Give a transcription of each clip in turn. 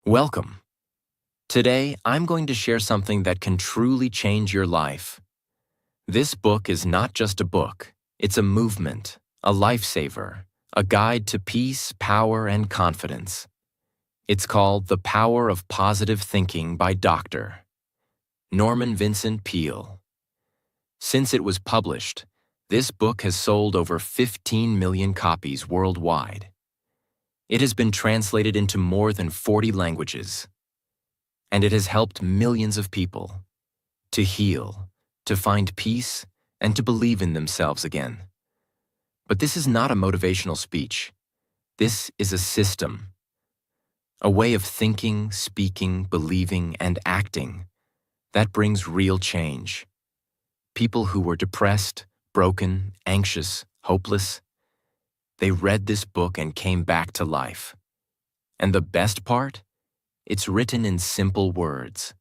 Welcome. Today, I'm going to share something that can truly change your life. This book is not just a book, it's a movement, a lifesaver, a guide to peace, power, and confidence. It's called The Power of Positive Thinking by Dr. Norman Vincent Peale. Since it was published, this book has sold over 15 million copies worldwide. It has been translated into more than 40 languages, and it has helped millions of people to heal, to find peace, and to believe in themselves again. But this is not a motivational speech. This is a system, a way of thinking, speaking, believing, and acting that brings real change. People who were depressed, broken, anxious, hopeless, they read this book and came back to life. And the best part? It's written in simple words.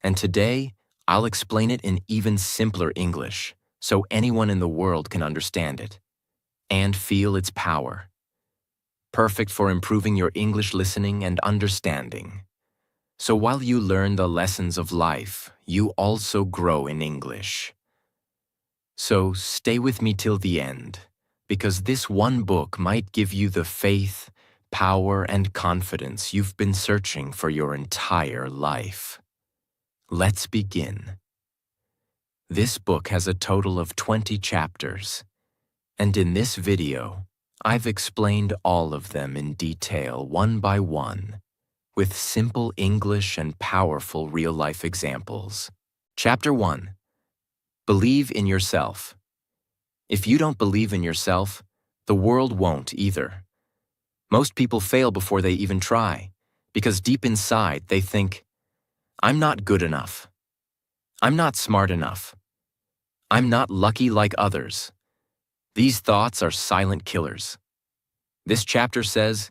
And today, I'll explain it in even simpler English, so anyone in the world can understand it and feel its power. Perfect for improving your English listening and understanding. So while you learn the lessons of life, you also grow in English. So stay with me till the end, because this one book might give you the faith, power, and confidence you've been searching for your entire life. Let's begin. This book has a total of 20 chapters, and in this video, I've explained all of them in detail one by one, with simple English and powerful real-life examples. Chapter 1. Believe in yourself. If you don't believe in yourself, the world won't either. Most people fail before they even try, because deep inside they think, I'm not good enough. I'm not smart enough. I'm not lucky like others. These thoughts are silent killers. This chapter says,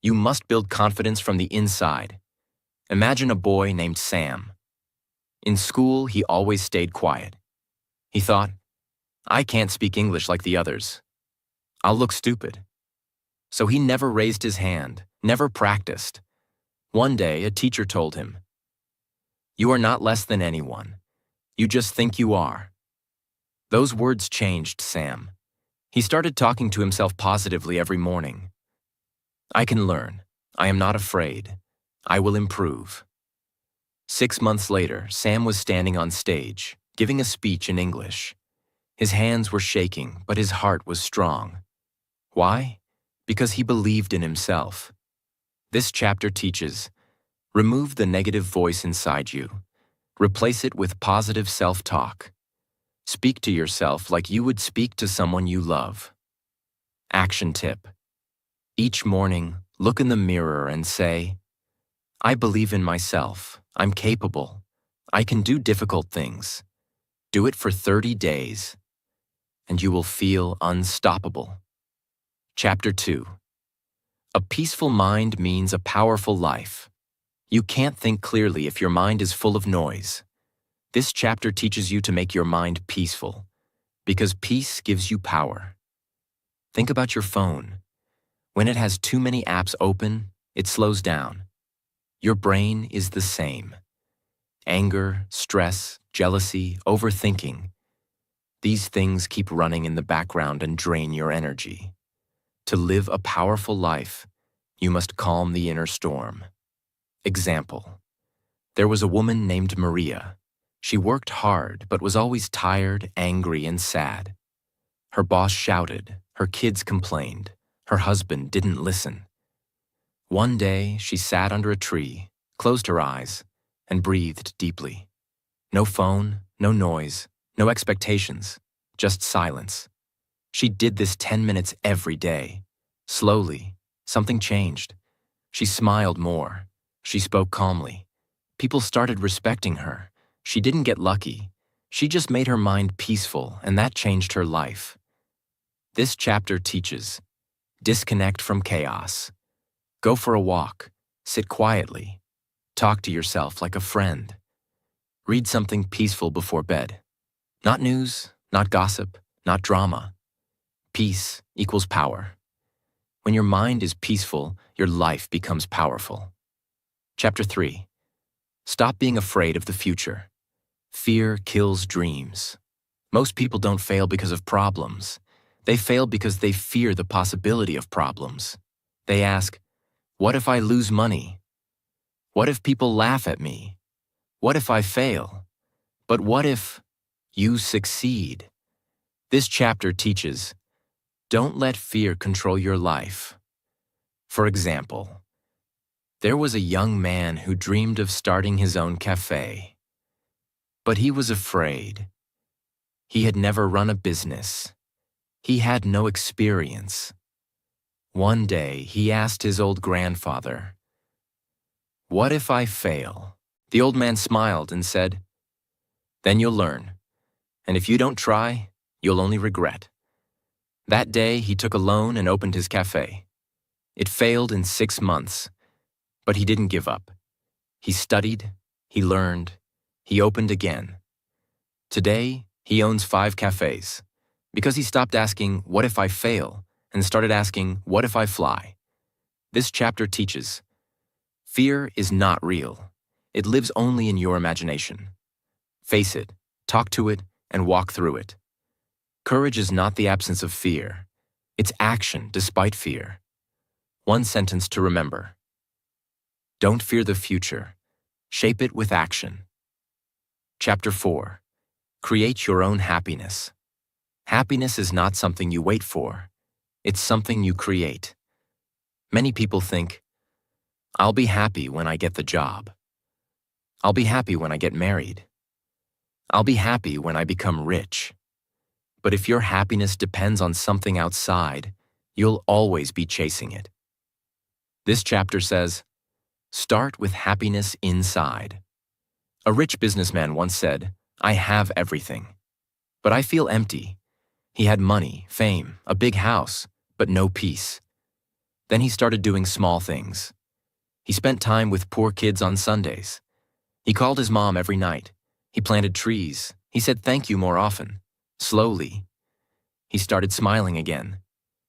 you must build confidence from the inside. Imagine a boy named Sam. In school, he always stayed quiet. He thought, I can't speak English like the others. I'll look stupid. So he never raised his hand, never practiced. One day, a teacher told him, you are not less than anyone. You just think you are. Those words changed Sam. He started talking to himself positively every morning. I can learn. I am not afraid. I will improve. 6 months later, Sam was standing on stage, giving a speech in English. His hands were shaking, but his heart was strong. Why? Because he believed in himself. This chapter teaches, remove the negative voice inside you. Replace it with positive self-talk. Speak to yourself like you would speak to someone you love. Action tip. Each morning, look in the mirror and say, I believe in myself. I'm capable. I can do difficult things. Do it for 30 days. And you will feel unstoppable. Chapter 2. A peaceful mind means a powerful life. You can't think clearly if your mind is full of noise. This chapter teaches you to make your mind peaceful, because peace gives you power. Think about your phone. When it has too many apps open, it slows down. Your brain is the same. Anger, stress, jealousy, overthinking. These things keep running in the background and drain your energy. To live a powerful life, you must calm the inner storm. Example. There was a woman named Maria. She worked hard, but was always tired, angry, and sad. Her boss shouted, her kids complained, her husband didn't listen. One day, she sat under a tree, closed her eyes, and breathed deeply. No phone, no noise, no expectations, just silence. She did this 10 minutes every day. Slowly, something changed. She smiled more. She spoke calmly. People started respecting her. She didn't get lucky. She just made her mind peaceful, and that changed her life. This chapter teaches, disconnect from chaos. Go for a walk. Sit quietly. Talk to yourself like a friend. Read something peaceful before bed. Not news, not gossip, not drama. Peace equals power. When your mind is peaceful, your life becomes powerful. Chapter 3. Stop being afraid of the future. Fear kills dreams. Most people don't fail because of problems. They fail because they fear the possibility of problems. They ask, what if I lose money? What if people laugh at me? What if I fail? But what if you succeed? This chapter teaches, don't let fear control your life. For example, there was a young man who dreamed of starting his own cafe. But he was afraid. He had never run a business. He had no experience. One day, he asked his old grandfather, what if I fail? The old man smiled and said, then you'll learn. And if you don't try, you'll only regret. That day, he took a loan and opened his cafe. It failed in 6 months, but he didn't give up. He studied, he learned, he opened again. Today, he owns 5 cafes because he stopped asking, what if I fail, and started asking, what if I fly? This chapter teaches, fear is not real. It lives only in your imagination. Face it, talk to it, and walk through it. Courage is not the absence of fear. It's action despite fear. One sentence to remember. Don't fear the future. Shape it with action. Chapter 4. Create your own happiness. Happiness is not something you wait for. It's something you create. Many people think, I'll be happy when I get the job. I'll be happy when I get married. I'll be happy when I become rich. But if your happiness depends on something outside, you'll always be chasing it. This chapter says, start with happiness inside. A rich businessman once said, I have everything, but I feel empty. He had money, fame, a big house, but no peace. Then he started doing small things. He spent time with poor kids on Sundays. He called his mom every night. He planted trees. He said thank you more often. Slowly, he started smiling again.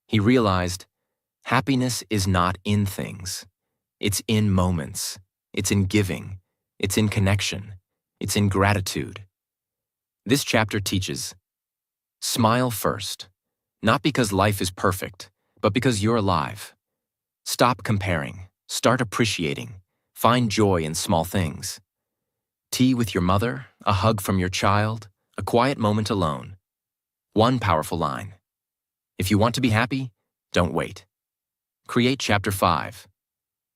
He realized, happiness is not in things. It's in moments. It's in giving. It's in connection. It's in gratitude. This chapter teaches, smile first, not because life is perfect, but because you're alive. Stop comparing. Start appreciating. Find joy in small things. Tea with your mother, a hug from your child, a quiet moment alone. One powerful line. If you want to be happy, don't wait. Create Chapter 5.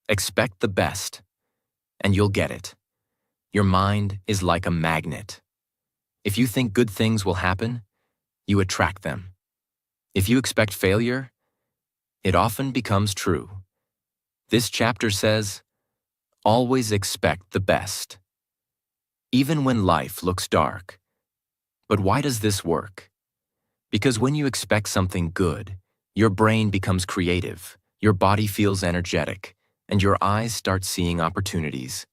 Expect the best, and you'll get it. Your mind is like a magnet. If you think good things will happen, you attract them. If you expect failure, it often becomes true. This chapter says, always expect the best. Even when life looks dark. But why does this work? Because when you expect something good, your brain becomes creative, your body feels energetic, and your eyes start seeing opportunities.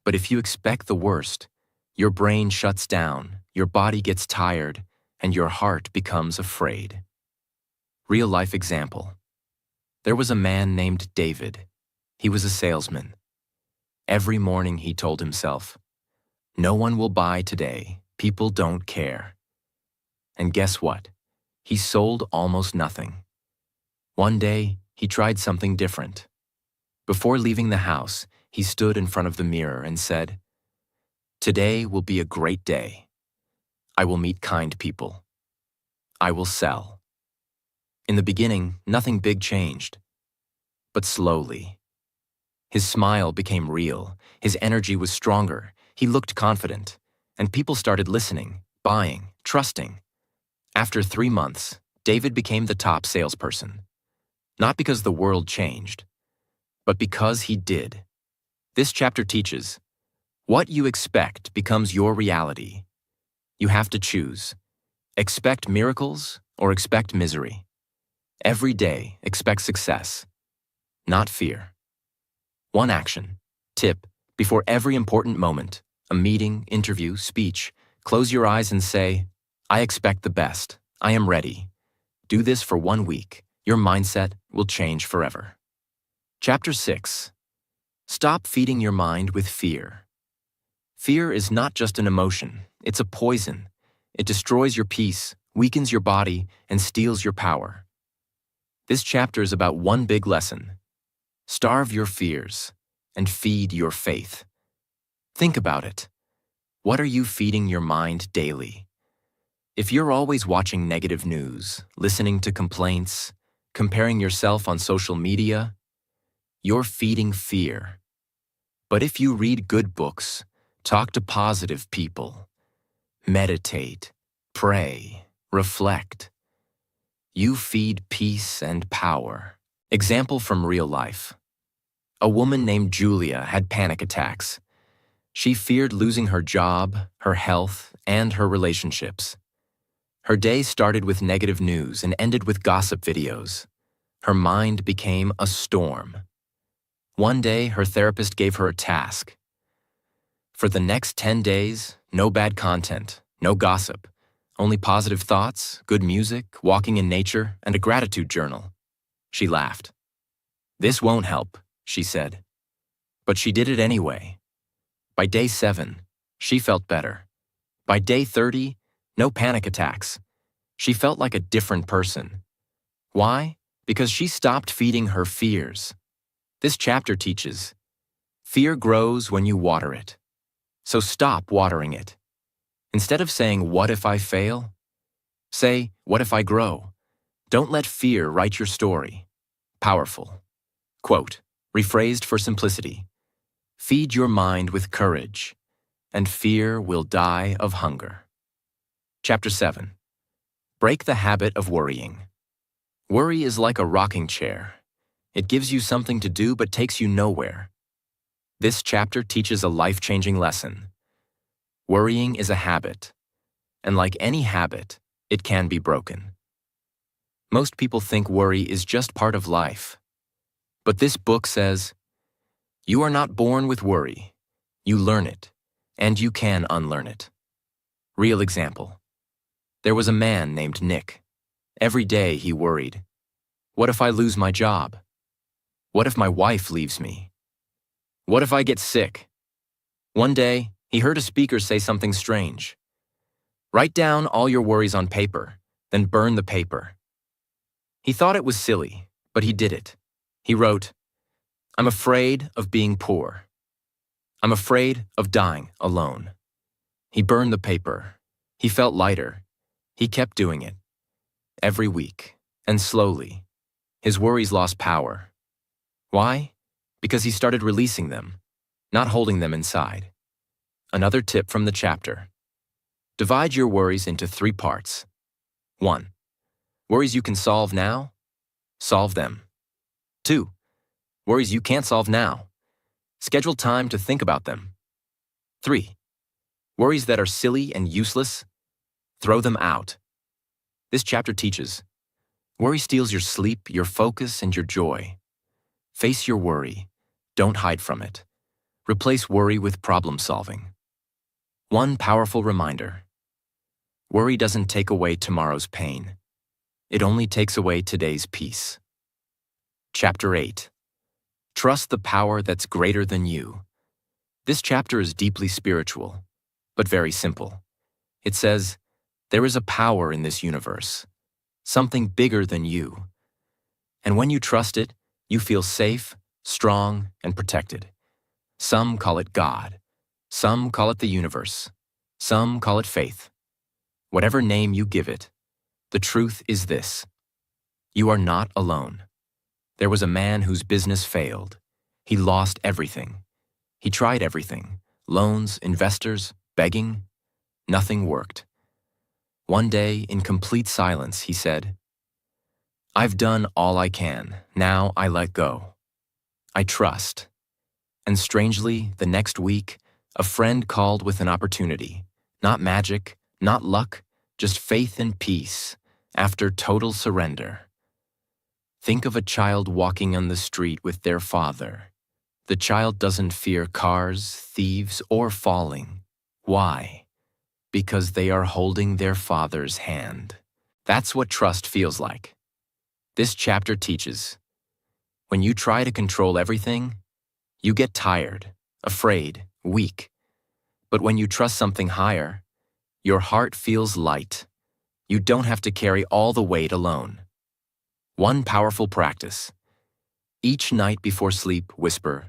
But if you expect the worst, your brain shuts down, your body gets tired, and your heart becomes afraid. Real-life example. There was a man named David. He was a salesman. Every morning he told himself, no one will buy today. People don't care. And guess what? He sold almost nothing. One day, he tried something different. Before leaving the house, he stood in front of the mirror and said, today will be a great day. I will meet kind people. I will sell. In the beginning, nothing big changed. But slowly, his smile became real, his energy was stronger, he looked confident, and people started listening, buying, trusting. After 3 months, David became the top salesperson. Not because the world changed, but because he did. This chapter teaches, what you expect becomes your reality. You have to choose. Expect miracles or expect misery. Every day, expect success, not fear. One action. Tip. Before every important moment, a meeting, interview, speech, close your eyes and say, I expect the best. I am ready. Do this for 1 week. Your mindset will change forever. Chapter 6. Stop feeding your mind with fear. Fear is not just an emotion, it's a poison. It destroys your peace, weakens your body, and steals your power. This chapter is about one big lesson. Starve your fears and feed your faith. Think about it. What are you feeding your mind daily? If you're always watching negative news, listening to complaints, comparing yourself on social media, you're feeding fear. But if you read good books, talk to positive people, meditate, pray, reflect, you feed peace and power. Example from real life. A woman named Julia had panic attacks. She feared losing her job, her health, and her relationships. Her day started with negative news and ended with gossip videos. Her mind became a storm. One day, her therapist gave her a task. For the next 10 days, no bad content, no gossip, only positive thoughts, good music, walking in nature, and a gratitude journal. She laughed. "This won't help," she said. But she did it anyway. By day 7, she felt better. By day 30, no panic attacks. She felt like a different person. Why? Because she stopped feeding her fears. This chapter teaches, fear grows when you water it. So stop watering it. Instead of saying, "What if I fail?" say, "What if I grow?" Don't let fear write your story. Powerful. Quote, rephrased for simplicity. Feed your mind with courage, and fear will die of hunger. Chapter 7. Break the habit of worrying. Worry is like a rocking chair. It gives you something to do but takes you nowhere. This chapter teaches a life-changing lesson. Worrying is a habit, and like any habit, it can be broken. Most people think worry is just part of life. But this book says, you are not born with worry. You learn it, and you can unlearn it. Real example. There was a man named Nick. Every day he worried. What if I lose my job? What if my wife leaves me? What if I get sick? One day, he heard a speaker say something strange. Write down all your worries on paper, then burn the paper. He thought it was silly, but he did it. He wrote, I'm afraid of being poor. I'm afraid of dying alone. He burned the paper. He felt lighter. He kept doing it. Every week, and slowly, his worries lost power. Why? Because he started releasing them, not holding them inside. Another tip from the chapter. Divide your worries into 3 parts. 1. Worries you can solve now? Solve them. 2. Worries you can't solve now? Schedule time to think about them. 3. Worries that are silly and useless? Throw them out. This chapter teaches, worry steals your sleep, your focus, and your joy. Face your worry. Don't hide from it. Replace worry with problem solving. One powerful reminder. Worry doesn't take away tomorrow's pain. It only takes away today's peace. Chapter 8. Trust the power that's greater than you. This chapter is deeply spiritual, but very simple. It says, there is a power in this universe, something bigger than you. And when you trust it, you feel safe, strong, and protected. Some call it God. Some call it the universe. Some call it faith. Whatever name you give it, the truth is this. You are not alone. There was a man whose business failed. He lost everything. He tried everything. Loans, investors, begging. Nothing worked. One day, in complete silence, he said, I've done all I can. Now I let go. I trust. And strangely, the next week, a friend called with an opportunity. Not magic, not luck, just faith and peace, after total surrender. Think of a child walking on the street with their father. The child doesn't fear cars, thieves, or falling. Why? Because they are holding their father's hand. That's what trust feels like. This chapter teaches, when you try to control everything, You get tired, afraid, weak. But when you trust something higher, your heart feels light. You don't have to carry all the weight alone. One powerful practice. Each night before sleep, whisper,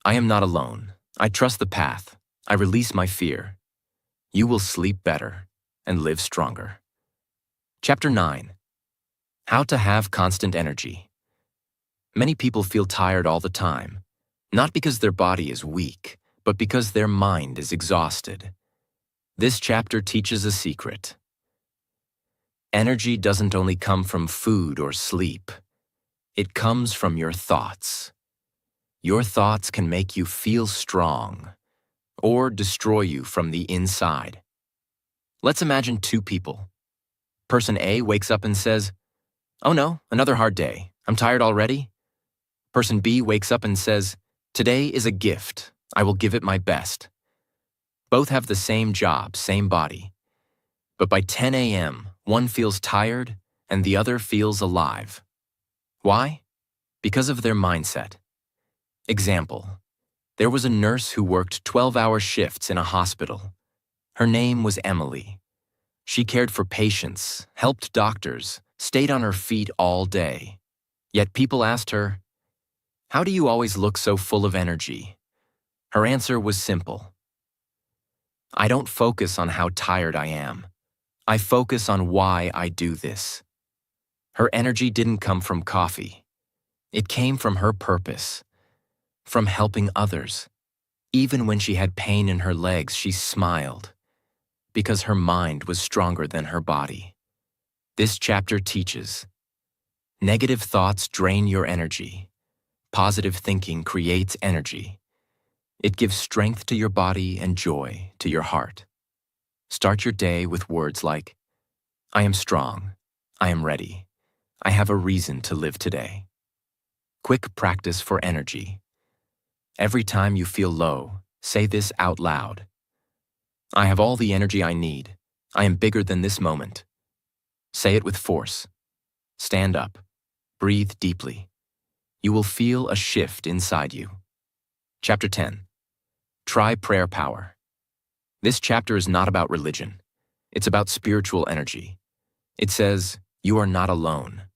I am not alone. I trust the path. I release my fear. You will sleep better and live stronger. Chapter 9. How to have constant energy. Many people feel tired all the time, not because their body is weak, but because their mind is exhausted. This chapter teaches a secret. Energy doesn't only come from food or sleep. It comes from your thoughts. Your thoughts can make you feel strong or destroy you from the inside. Let's imagine two people. Person A wakes up and says, "Oh no, another hard day. I'm tired already." Person B wakes up and says, "Today is a gift. I will give it my best." Both have the same job, same body. But by 10 a.m., one feels tired and the other feels alive. Why? Because of their mindset. Example. There was a nurse who worked 12-hour shifts in a hospital. Her name was Emily. She cared for patients, helped doctors, stayed on her feet all day. Yet people asked her, "How do you always look so full of energy?" Her answer was simple. "I don't focus on how tired I am. I focus on why I do this." Her energy didn't come from coffee. It came from her purpose, from helping others. Even when she had pain in her legs, she smiled, because her mind was stronger than her body. This chapter teaches, negative thoughts drain your energy. Positive thinking creates energy. It gives strength to your body and joy to your heart. Start your day with words like, I am strong. I am ready. I have a reason to live today. Quick practice for energy. Every time you feel low, say this out loud. I have all the energy I need. I am bigger than this moment. Say it with force. Stand up. Breathe deeply. You will feel a shift inside you. Chapter 10. Try prayer power. This chapter is not about religion. It's about spiritual energy. It says, you are not alone.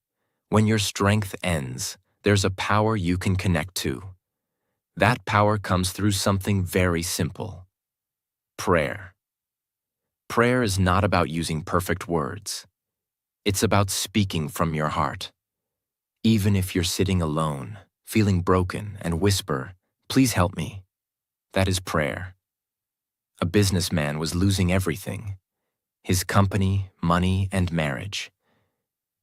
When your strength ends, there's a power you can connect to. That power comes through something very simple. Prayer. Prayer is not about using perfect words. It's about speaking from your heart. Even if you're sitting alone, feeling broken, and whisper, please help me. That is prayer. A businessman was losing everything. His company, money, and marriage.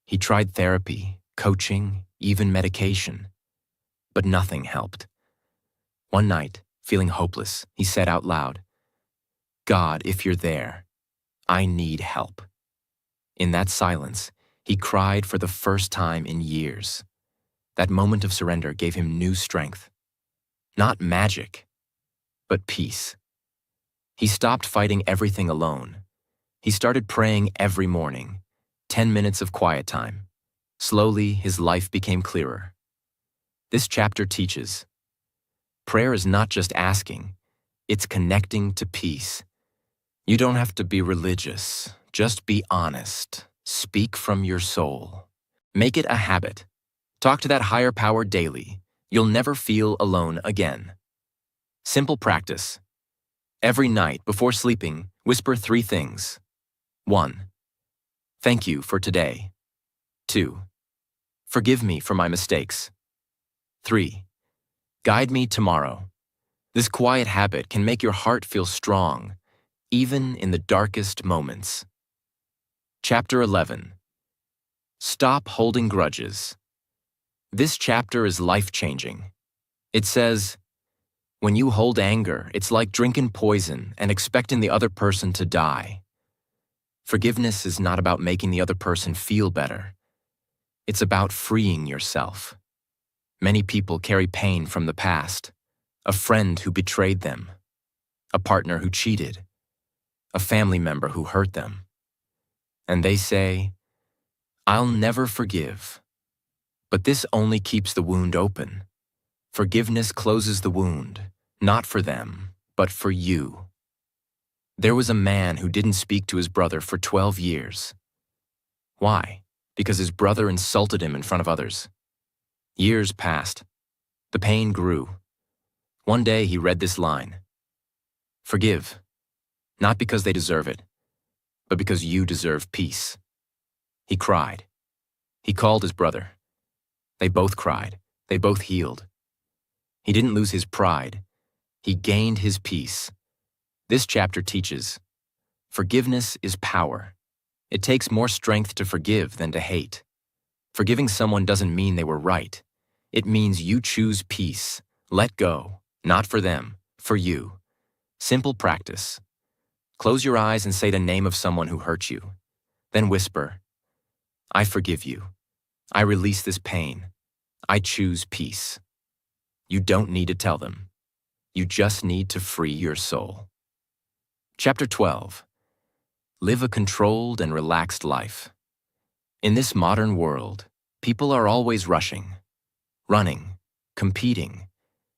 He tried therapy, coaching, even medication. But nothing helped. One night, feeling hopeless, he said out loud, God, if you're there, I need help. In that silence, he cried for the first time in years. That moment of surrender gave him new strength. Not magic, but peace. He stopped fighting everything alone. He started praying every morning, 10 minutes of quiet time. Slowly, his life became clearer. This chapter teaches, prayer is not just asking, it's connecting to peace. You don't have to be religious, just be honest. Speak from your soul. Make it a habit. Talk to that higher power daily. You'll never feel alone again. Simple practice. Every night before sleeping, whisper 3 things. 1. Thank you for today. 2. Forgive me for my mistakes. 3. Guide me tomorrow. This quiet habit can make your heart feel strong, even in the darkest moments. Chapter 11. Stop holding grudges. This chapter is life-changing. It says, when you hold anger, it's like drinking poison and expecting the other person to die. Forgiveness is not about making the other person feel better. It's about freeing yourself. Many people carry pain from the past. A friend who betrayed them. A partner who cheated. A family member who hurt them. And they say, I'll never forgive. But this only keeps the wound open. Forgiveness closes the wound, not for them, but for you. There was a man who didn't speak to his brother for 12 years. Why? Because his brother insulted him in front of others. Years passed. The pain grew. One day he read this line: "Forgive, not because they deserve it, but because you deserve peace." He cried. He called his brother. They both cried. They both healed. He didn't lose his pride. He gained his peace. This chapter teaches, forgiveness is power. It takes more strength to forgive than to hate. Forgiving someone doesn't mean they were right. It means you choose peace. Let go, not for them, for you. Simple practice. Close your eyes and say the name of someone who hurt you. Then whisper, "I forgive you. I release this pain. I choose peace." You don't need to tell them. You just need to free your soul. Chapter 12. Live a controlled and relaxed life. In this modern world, people are always rushing, running, competing.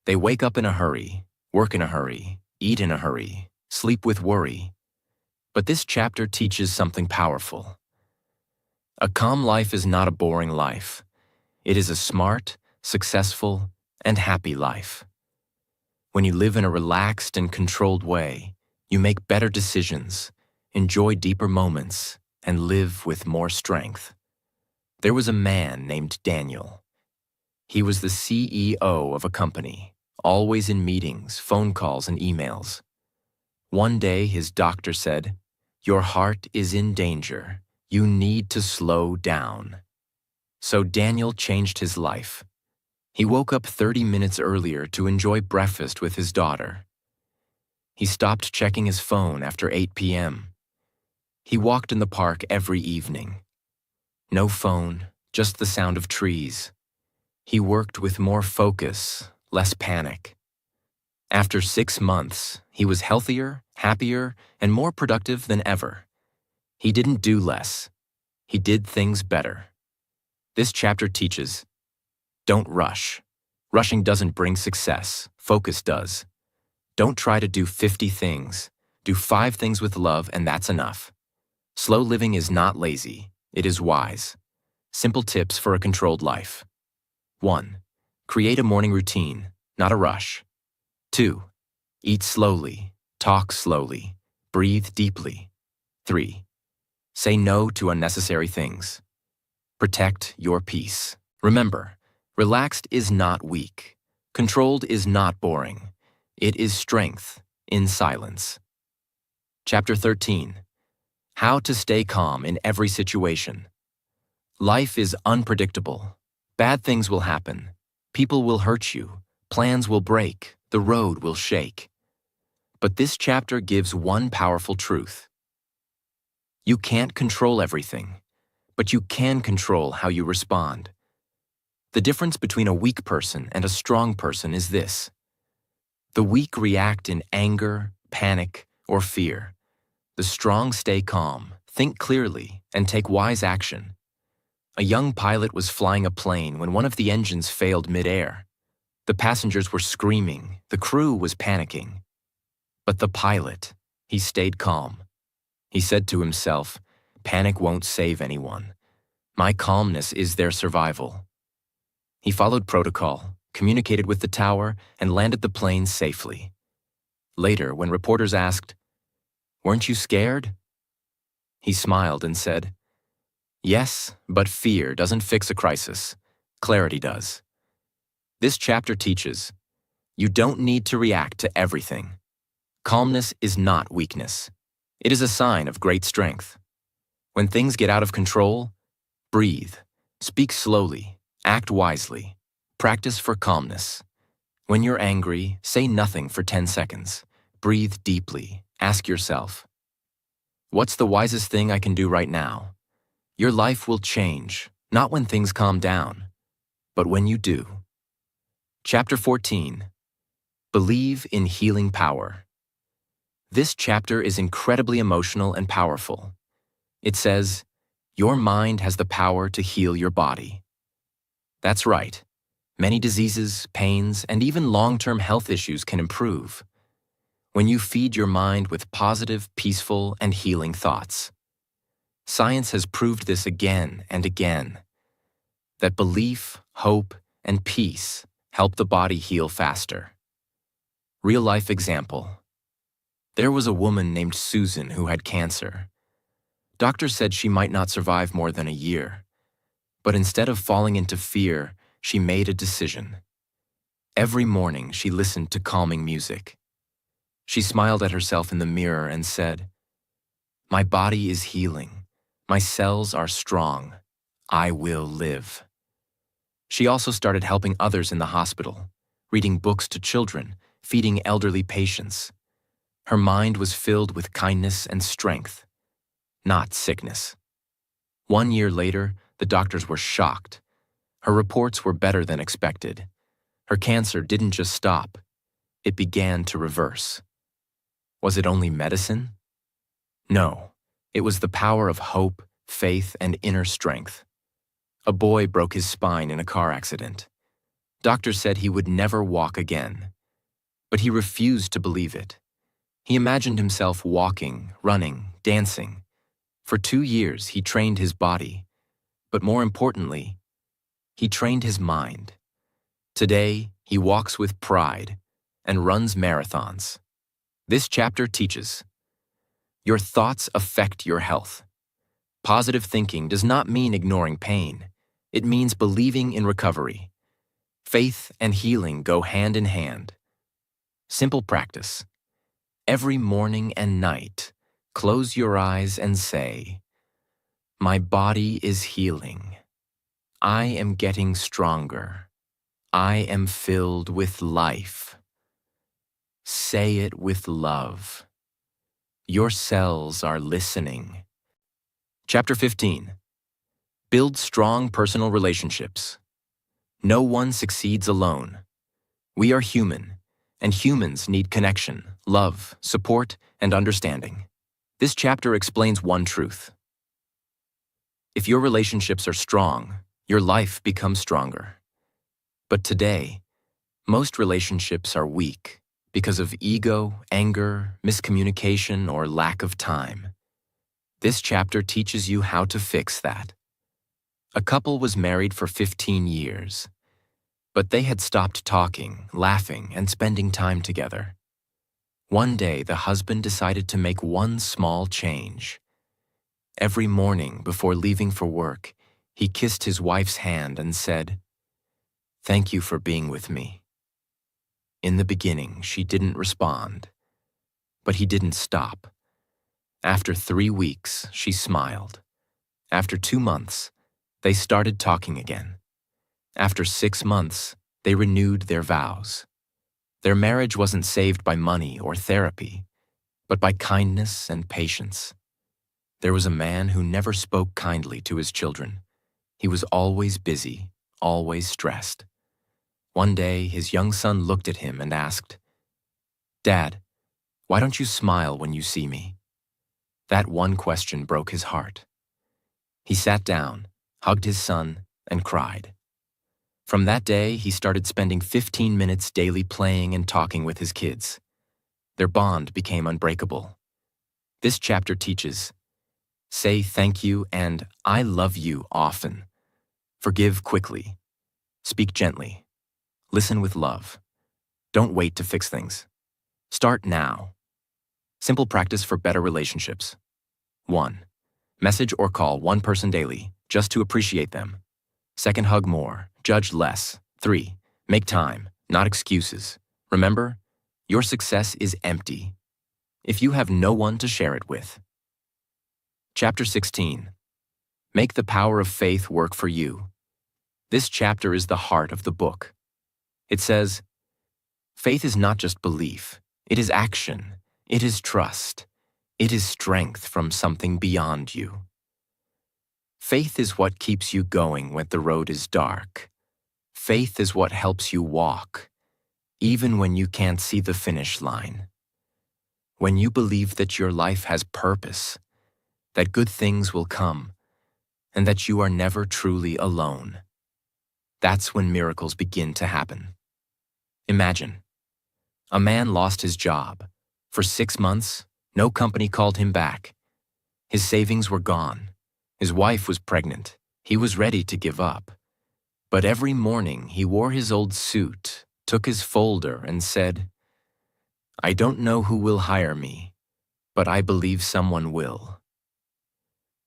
They wake up in a hurry, work in a hurry, eat in a hurry, sleep with worry. But this chapter teaches something powerful. A calm life is not a boring life. It is a smart, successful, and happy life. When you live in a relaxed and controlled way, you make better decisions, enjoy deeper moments, and live with more strength. There was a man named Daniel. He was the CEO of a company, always in meetings, phone calls, and emails. One day his doctor said, "Your heart is in danger. You need to slow down." So Daniel changed his life. He woke up 30 minutes earlier to enjoy breakfast with his daughter. He stopped checking his phone after 8 p.m. He walked in the park every evening. No phone, just the sound of trees. He worked with more focus, less panic. After 6 months, he was healthier, happier, and more productive than ever. He didn't do less. He did things better. This chapter teaches, don't rush. Rushing doesn't bring success. Focus does. Don't try to do 50 things. Do 5 things with love, and that's enough. Slow living is not lazy. It is wise. Simple tips for a controlled life. 1. Create a morning routine, not a rush. 2. Eat slowly. Talk slowly. Breathe deeply. 3. Say no to unnecessary things. Protect your peace. Remember, relaxed is not weak. Controlled is not boring. It is strength in silence. Chapter 13. How to stay calm in every situation. Life is unpredictable. Bad things will happen. People will hurt you. Plans will break. The road will shake. But this chapter gives one powerful truth. You can't control everything, but you can control how you respond. The difference between a weak person and a strong person is this. The weak react in anger, panic, or fear. The strong stay calm, think clearly, and take wise action. A young pilot was flying a plane when one of the engines failed mid-air. The passengers were screaming, the crew was panicking. But the pilot, he stayed calm. He said to himself, "Panic won't save anyone. My calmness is their survival." He followed protocol, communicated with the tower, and landed the plane safely. Later, when reporters asked, "Weren't you scared?" he smiled and said, "Yes, but fear doesn't fix a crisis. Clarity does." This chapter teaches, you don't need to react to everything. Calmness is not weakness. It is a sign of great strength. When things get out of control, breathe, speak slowly, act wisely, practice for calmness. When you're angry, say nothing for 10 seconds. Breathe deeply. Ask yourself, what's the wisest thing I can do right now? Your life will change, not when things calm down, but when you do. Chapter 14. Believe in healing power. This chapter is incredibly emotional and powerful. It says, your mind has the power to heal your body. That's right. Many diseases, pains, and even long-term health issues can improve when you feed your mind with positive, peaceful, and healing thoughts. Science has proved this again and again, that belief, hope, and peace help the body heal faster. Real-life example. There was a woman named Susan who had cancer. Doctors said she might not survive more than a year. But instead of falling into fear, she made a decision. Every morning, she listened to calming music. She smiled at herself in the mirror and said, "My body is healing. My cells are strong. I will live." She also started helping others in the hospital, reading books to children, feeding elderly patients. Her mind was filled with kindness and strength, not sickness. 1 year later, the doctors were shocked. Her reports were better than expected. Her cancer didn't just stop, it began to reverse. Was it only medicine? No, it was the power of hope, faith, and inner strength. A boy broke his spine in a car accident. Doctors said he would never walk again. But he refused to believe it. He imagined himself walking, running, dancing. For 2 years, he trained his body. But more importantly, he trained his mind. Today, he walks with pride and runs marathons. This chapter teaches: your thoughts affect your health. Positive thinking does not mean ignoring pain. It means believing in recovery. Faith and healing go hand in hand. Simple practice. Every morning and night, close your eyes and say, "My body is healing. I am getting stronger. I am filled with life." Say it with love. Your cells are listening. Chapter 15. Build strong personal relationships. No one succeeds alone. We are human, and humans need connection, love, support, and understanding. This chapter explains one truth. If your relationships are strong, your life becomes stronger. But today, most relationships are weak because of ego, anger, miscommunication, or lack of time. This chapter teaches you how to fix that. A couple was married for 15 years, but they had stopped talking, laughing, and spending time together. One day, the husband decided to make one small change. Every morning before leaving for work, he kissed his wife's hand and said, "Thank you for being with me." In the beginning, she didn't respond, but he didn't stop. After 3 weeks, she smiled. After 2 months, they started talking again. After 6 months, they renewed their vows. Their marriage wasn't saved by money or therapy, but by kindness and patience. There was a man who never spoke kindly to his children. He was always busy, always stressed. One day, his young son looked at him and asked, "Dad, why don't you smile when you see me?" That one question broke his heart. He sat down, hugged his son, and cried. From that day, he started spending 15 minutes daily playing and talking with his kids. Their bond became unbreakable. This chapter teaches: say thank you and I love you often. Forgive quickly. Speak gently. Listen with love. Don't wait to fix things. Start now. Simple practice for better relationships. 1. Message or call one person daily, just to appreciate them. 2. Hug more, judge less. 3. Make time, not excuses. Remember, your success is empty if you have no one to share it with. Chapter 16. Make the power of faith work for you. This chapter is the heart of the book. It says, faith is not just belief, it is action, it is trust, it is strength from something beyond you. Faith is what keeps you going when the road is dark. Faith is what helps you walk, even when you can't see the finish line. When you believe that your life has purpose, that good things will come, and that you are never truly alone. That's when miracles begin to happen. Imagine, a man lost his job. For 6 months, no company called him back. His savings were gone. His wife was pregnant. He was ready to give up. But every morning he wore his old suit, took his folder, and said, "I don't know who will hire me, but I believe someone will."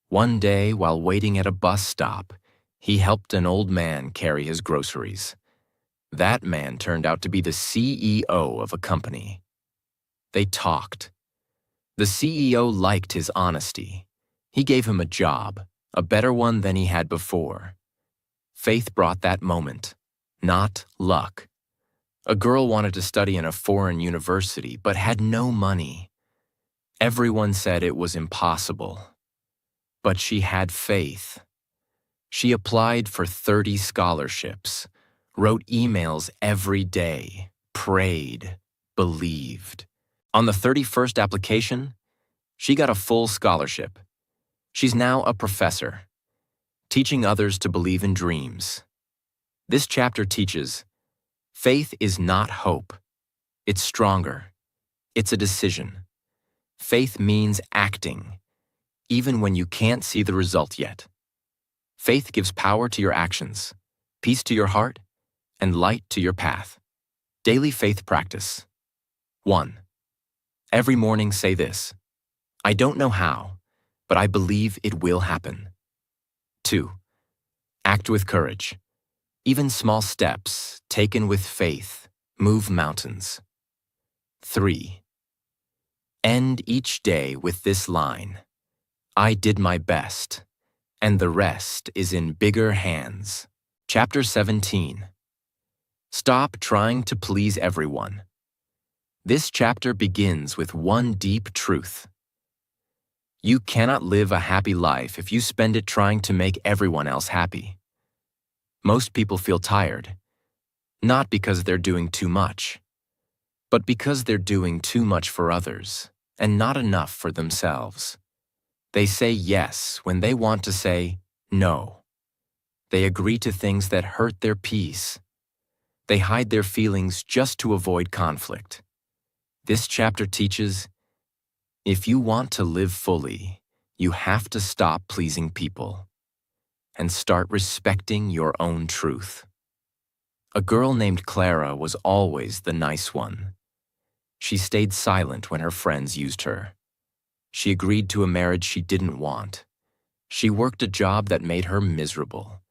One day, while waiting at a bus stop, he helped an old man carry his groceries. That man turned out to be the CEO of a company. They talked. The CEO liked his honesty. He gave him a job, a better one than he had before. Faith brought that moment, not luck. A girl wanted to study in a foreign university but had no money. Everyone said it was impossible. But she had faith. She applied for 30 scholarships, wrote emails every day, prayed, believed. On the 31st application, she got a full scholarship. She's now a professor, teaching others to believe in dreams. This chapter teaches, faith is not hope. It's stronger. It's a decision. Faith means acting, even when you can't see the result yet. Faith gives power to your actions, peace to your heart, and light to your path. Daily faith practice. 1. Every morning say this, "I don't know how, but I believe it will happen." 2. Act with courage. Even small steps, taken with faith, move mountains. 3. End each day with this line, "I did my best, and the rest is in bigger hands." Chapter 17. Stop trying to please everyone. This chapter begins with one deep truth. You cannot live a happy life if you spend it trying to make everyone else happy. Most people feel tired, not because they're doing too much, but because they're doing too much for others and not enough for themselves. They say yes when they want to say no. They agree to things that hurt their peace. They hide their feelings just to avoid conflict. This chapter teaches, if you want to live fully, you have to stop pleasing people and start respecting your own truth. A girl named Clara was always the nice one. She stayed silent when her friends used her. She agreed to a marriage she didn't want. She worked a job that made her miserable,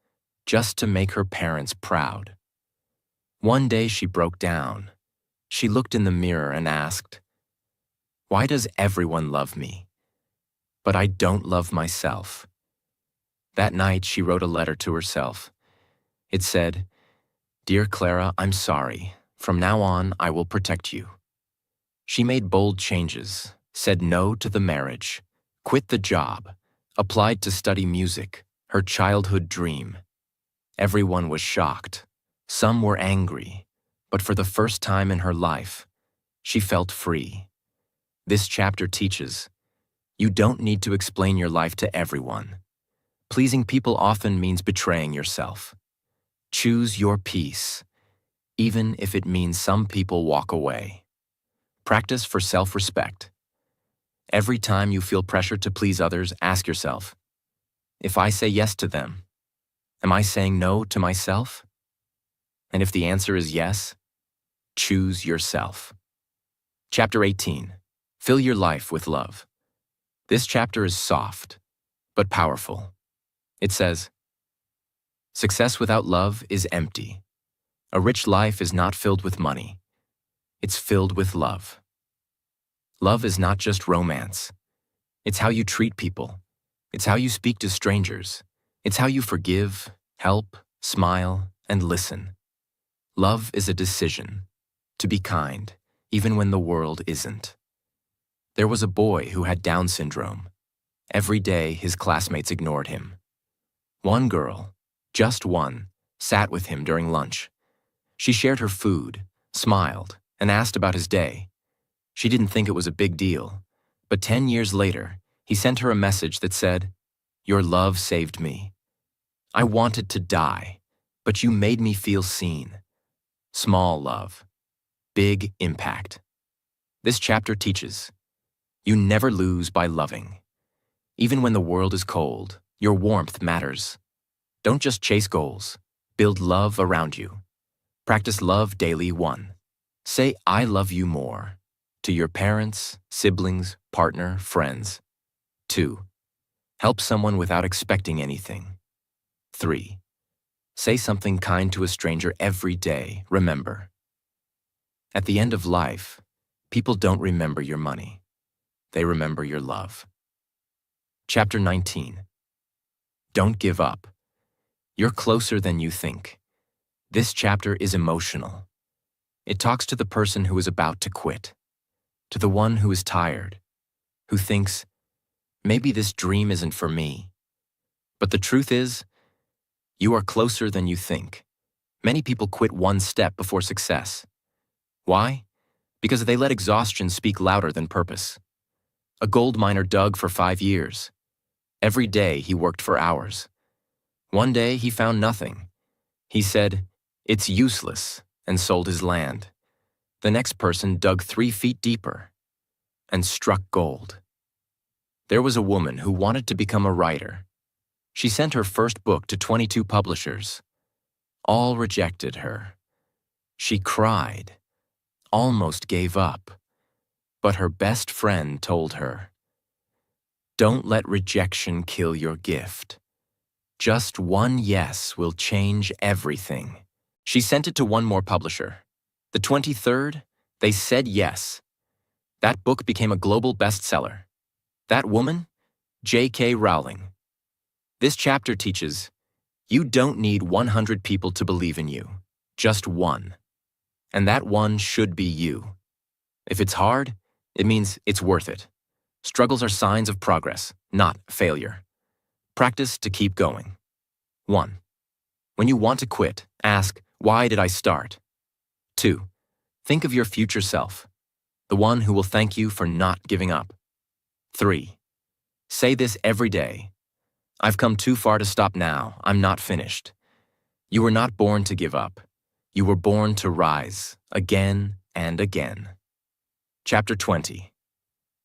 just to make her parents proud. One day she broke down. She looked in the mirror and asked, "Why does everyone love me, but I don't love myself?" That night she wrote a letter to herself. It said, "Dear Clara, I'm sorry. From now on, I will protect you." She made bold changes, said no to the marriage, quit the job, applied to study music, her childhood dream. Everyone was shocked. Some were angry, but for the first time in her life, she felt free. This chapter teaches, you don't need to explain your life to everyone. Pleasing people often means betraying yourself. Choose your peace, even if it means some people walk away. Practice for self-respect. Every time you feel pressure to please others, ask yourself, if I say yes to them, am I saying no to myself? And if the answer is yes, choose yourself. Chapter 18. Fill your life with love. This chapter is soft, but powerful. It says, success without love is empty. A rich life is not filled with money. It's filled with love. Love is not just romance. It's how you treat people. It's how you speak to strangers. It's how you forgive, help, smile, and listen. Love is a decision to be kind, even when the world isn't. There was a boy who had Down syndrome. Every day, his classmates ignored him. One girl, just one, sat with him during lunch. She shared her food, smiled, and asked about his day. She didn't think it was a big deal, but 10 years later, he sent her a message that said, "Your love saved me. I wanted to die, but you made me feel seen. Small love, big impact. This chapter teaches you never lose by loving. Even when the world is cold, your warmth matters. Don't just chase goals, build love around you. Practice love daily. 1. Say, I love you more. To your parents, siblings, partner, friends. 2. Help someone without expecting anything. 3. Say something kind to a stranger every day. Remember, at the end of life, people don't remember your money. They remember your love. Chapter 19. Don't give up. You're closer than you think. This chapter is emotional. It talks to the person who is about to quit, to the one who is tired, who thinks, maybe this dream isn't for me. But the truth is, you are closer than you think. Many people quit one step before success. Why? Because they let exhaustion speak louder than purpose. A gold miner dug for 5 years. Every day he worked for hours. One day he found nothing. He said, it's useless, and sold his land. The next person dug 3 feet deeper and struck gold. There was a woman who wanted to become a writer. She sent her first book to 22 publishers. All rejected her. She cried, almost gave up. But her best friend told her, don't let rejection kill your gift. Just one yes will change everything. She sent it to one more publisher. The 23rd, they said yes. That book became a global bestseller. That woman? J.K. Rowling. This chapter teaches, you don't need 100 people to believe in you, just one. And that one should be you. If it's hard, it means it's worth it. Struggles are signs of progress, not failure. Practice to keep going. 1. When you want to quit, ask, why did I start? 2. Think of your future self, the one who will thank you for not giving up. 3. Say this every day. I've come too far to stop now. I'm not finished. You were not born to give up. You were born to rise, again and again. Chapter 20.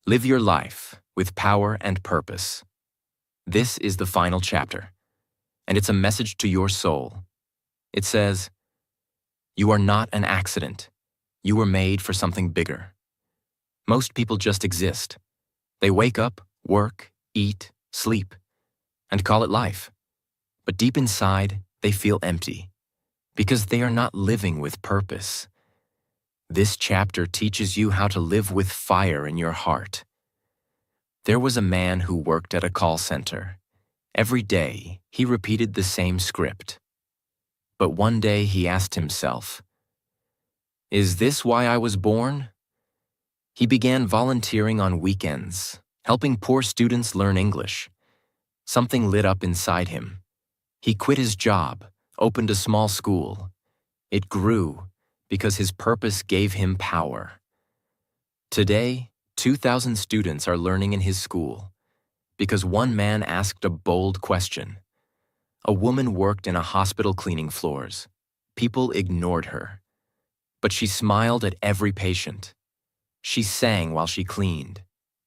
Live your life with power and purpose. This is the final chapter, and it's a message to your soul. It says, you are not an accident. You were made for something bigger. Most people just exist. They wake up, work, eat, sleep, and call it life. But deep inside, they feel empty because they are not living with purpose. This chapter teaches you how to live with fire in your heart. There was a man who worked at a call center. Every day, he repeated the same script. But one day he asked himself, is this why I was born? He began volunteering on weekends, helping poor students learn English. Something lit up inside him. He quit his job, opened a small school. It grew because his purpose gave him power. Today, 2,000 students are learning in his school because one man asked a bold question. A woman worked in a hospital cleaning floors. People ignored her. But she smiled at every patient. She sang while she cleaned.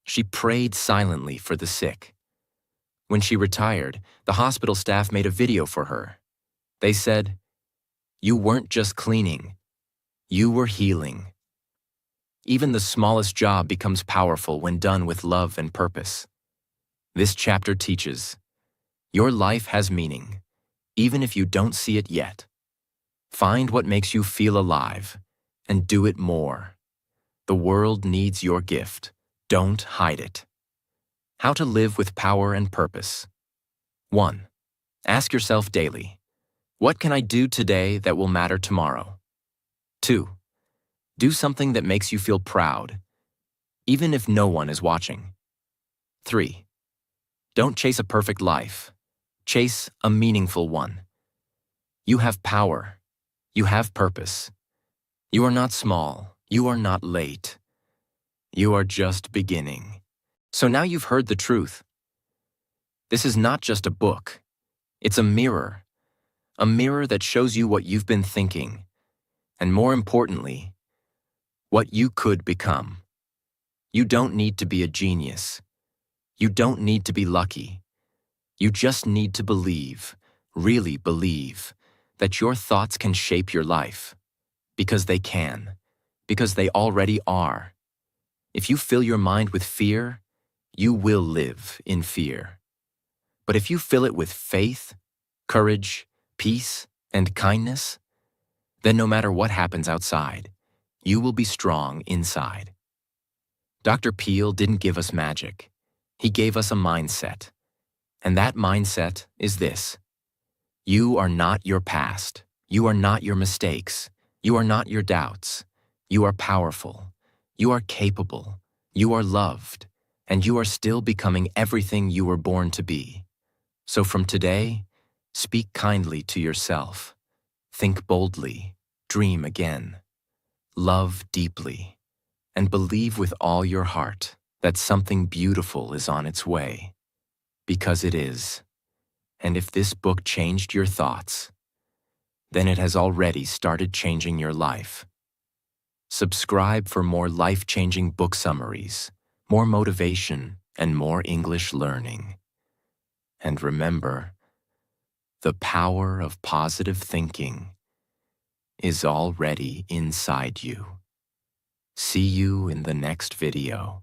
She prayed silently for the sick. When she retired, the hospital staff made a video for her. They said, you weren't just cleaning, you were healing. Even the smallest job becomes powerful when done with love and purpose. This chapter teaches, your life has meaning, even if you don't see it yet. Find what makes you feel alive, and do it more. The world needs your gift. Don't hide it. How to live with power and purpose. 1. Ask yourself daily, what can I do today that will matter tomorrow? 2. Do something that makes you feel proud, even if no one is watching. 3. Don't chase a perfect life. Chase a meaningful one. You have power. You have purpose. You are not small. You are not late. You are just beginning. So now you've heard the truth. This is not just a book. It's a mirror. a mirror that shows you what you've been thinking, and more importantly, what you could become. You don't need to be a genius. You don't need to be lucky. You just need to believe, really believe, that your thoughts can shape your life. Because they can. Because they already are. If you fill your mind with fear, you will live in fear. But if you fill it with faith, courage, peace, and kindness, then no matter what happens outside, you will be strong inside. Dr. Peale didn't give us magic. He gave us a mindset. And that mindset is this: you are not your past. You are not your mistakes. You are not your doubts. You are powerful. You are capable. You are loved. And you are still becoming everything you were born to be. So from today, speak kindly to yourself. Think boldly. Dream again. Love deeply. And believe with all your heart that something beautiful is on its way. Because it is. And if this book changed your thoughts, then it has already started changing your life. Subscribe for more life-changing book summaries, more motivation, and more English learning. And remember, the power of positive thinking is already inside you. See you in the next video.